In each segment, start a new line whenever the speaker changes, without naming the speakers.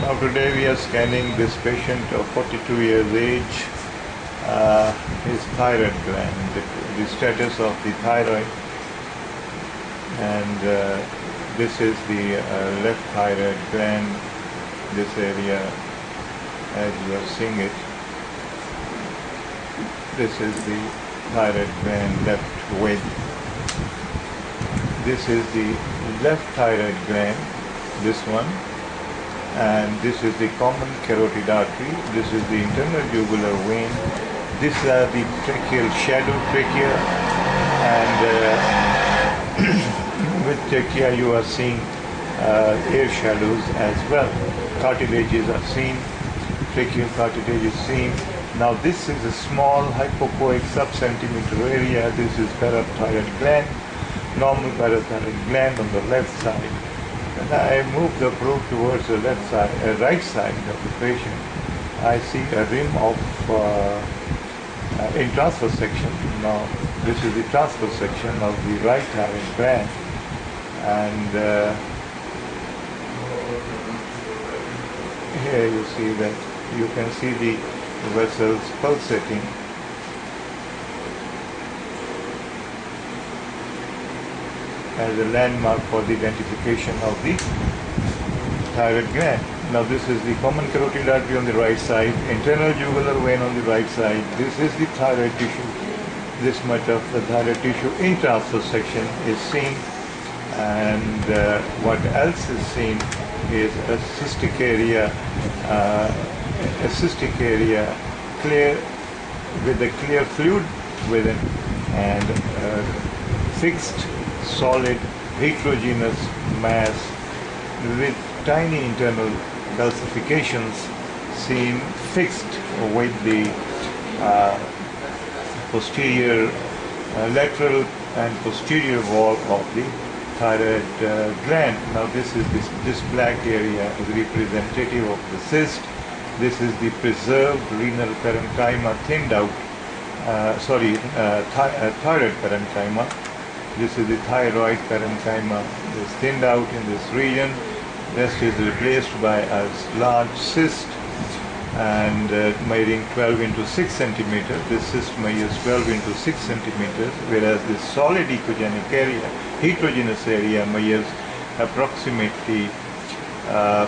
Now today we are scanning this patient of 42 years age, his thyroid gland, the status of the thyroid, and this is the left thyroid gland, this area as you are seeing it. This is the thyroid gland left width. This is the left thyroid gland, this one. And this is the common carotid artery. This is the internal jugular vein. These are the tracheal shadow trachea, and with trachea you are seeing air shadows as well. Cartilages are seen, tracheal cartilage is seen. Now this is a small hypoechoic sub-centimeter area. This is parathyroid gland, normal parathyroid gland on the left side. When I move the probe towards the left side, right side of the patient, I see a rim of in transverse section. Now this is the transverse section of the right thyroid gland, and here you see that you can see the vessels pulsating. As a landmark for the identification of the thyroid gland. Now this is the common carotid artery on the right side, internal jugular vein on the right side. This is the thyroid tissue. This much of the thyroid tissue in transverse section is seen, and what else is seen is a cystic area, clear with a clear fluid within, and fixed solid heterogeneous mass with tiny internal calcifications seen fixed with the posterior lateral and posterior wall of the thyroid gland. Now this is this black area is representative of the cyst. This is the preserved renal parenchyma thinned out, thyroid parenchyma. This is the thyroid parenchyma is thinned out in this region. Rest is replaced by a large cyst, and measuring 12 into 6 centimeters. This cyst measures 12 into 6 centimeters, whereas this solid echogenic area, heterogeneous area, measures approximately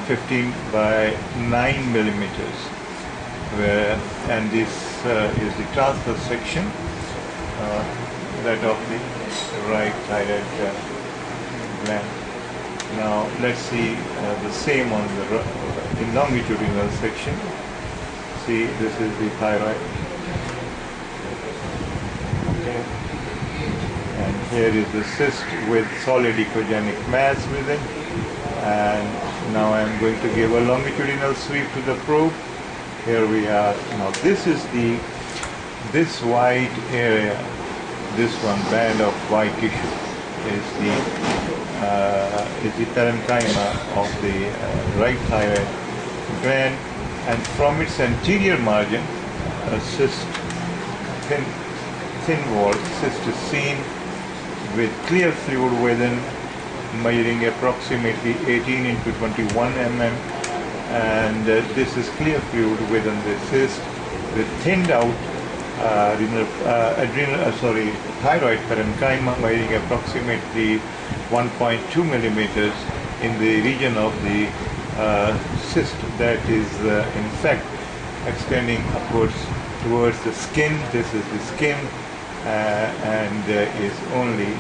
15 by 9 millimeters. And this is the transverse section, that of the right thyroid gland. Now let's see the same on the in longitudinal section. See, this is the thyroid. Okay. And here is the cyst with solid echogenic mass within. And now I am going to give a longitudinal sweep to the probe. Here we are. Now this is this white area. This one band of white tissue is the parenchyma of the right thyroid gland, and from its anterior margin, a cyst, thin wall cyst is seen with clear fluid within, measuring approximately 18 into 21 mm, and this is clear fluid within the cyst with thinned out thyroid parenchyma measuring approximately 1.2 millimeters in the region of the cyst that is in fact extending upwards towards the skin. This is the skin, and is only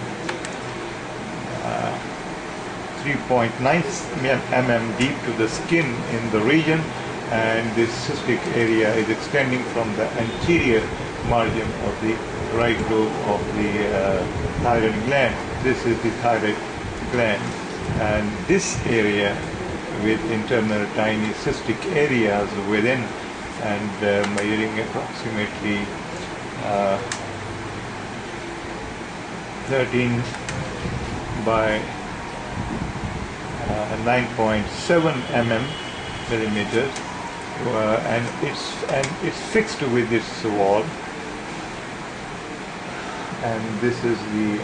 3.9 mm deep to the skin in the region, and this cystic area is extending from the anterior margin of the right lobe of the thyroid gland. This is the thyroid gland, and this area with internal tiny cystic areas within, and measuring approximately 13 by 9.7 millimeters, and it's fixed with this wall. And this is the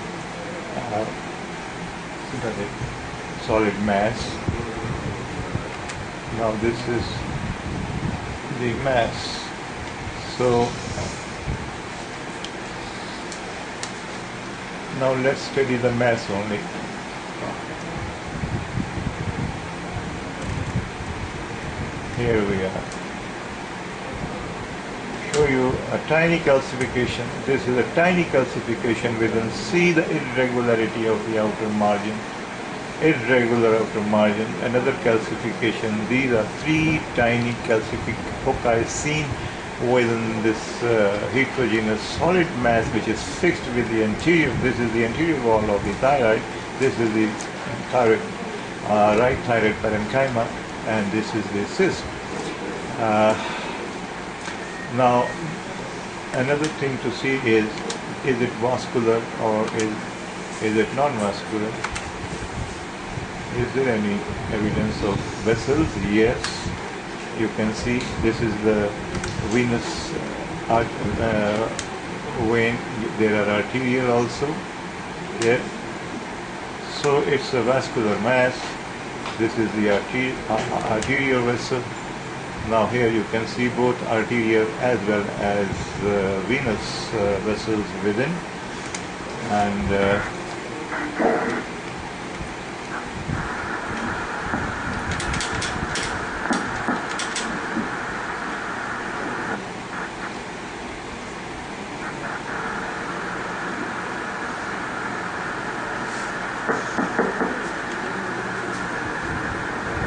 solid mass Now this is the mass. So now let's study the mass only. Here we are. Show you a tiny calcification. This is a tiny calcification within. See the irregularity of the outer margin. Irregular outer margin. Another calcification. These are three tiny calcific foci seen within this heterogeneous solid mass, which is fixed with the anterior. This is the anterior wall of the thyroid. This is the thyroid, right thyroid parenchyma, and this is the cyst. Now, another thing to see is it vascular or is it non-vascular? Is there any evidence of vessels? Yes. You can see this is the venous vein. There are arterial also. Yeah. So it's a vascular mass. This is the arterial vessel. Now here you can see both arterial as well as venous vessels within, and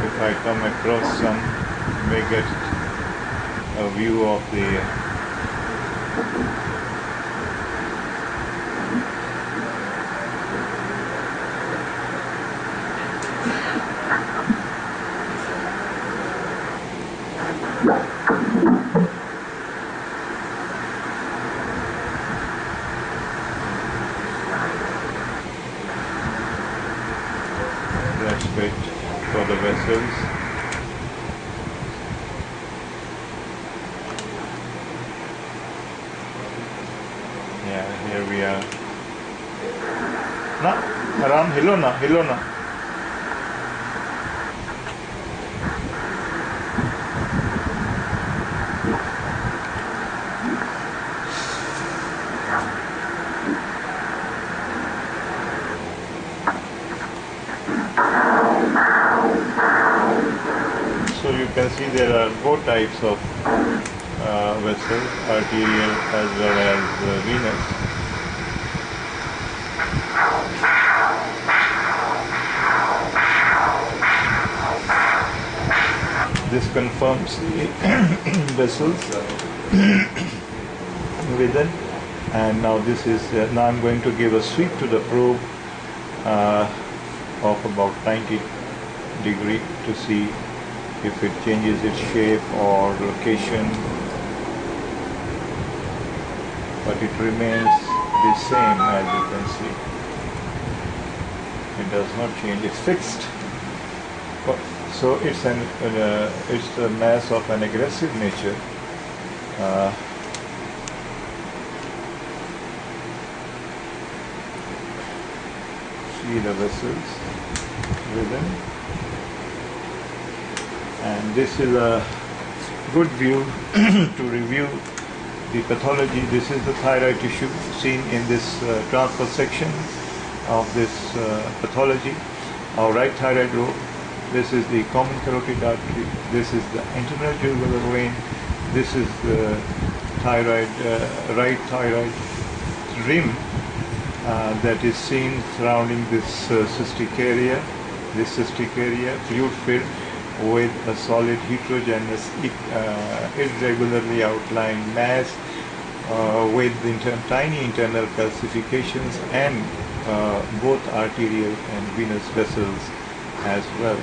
if I come across some, may get a view of the respect for the vessels. Yeah, here we are. Na, Ram, hilo na, hilo na. So you can see there are both types of vessels, arterial as well as venous. This confirms the vessels within, and now this is now I'm going to give a sweep to the probe of about 90 degree to see if it changes its shape or location, but it remains the same, as you can see. It does not change, it's fixed. So it's a mass of an aggressive nature. See the vessels within. And this is a good view to review the pathology. This is the thyroid tissue seen in this transverse section of this pathology. Our right thyroid lobe. This is the common carotid artery. This is the internal jugular vein. This is the thyroid, right thyroid rim that is seen surrounding this cystic area. This cystic area, fluid filled with a solid heterogeneous, irregularly outlined mass with tiny internal calcifications and both arterial and venous vessels as well.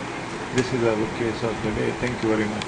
This is our case of the day. Thank you very much.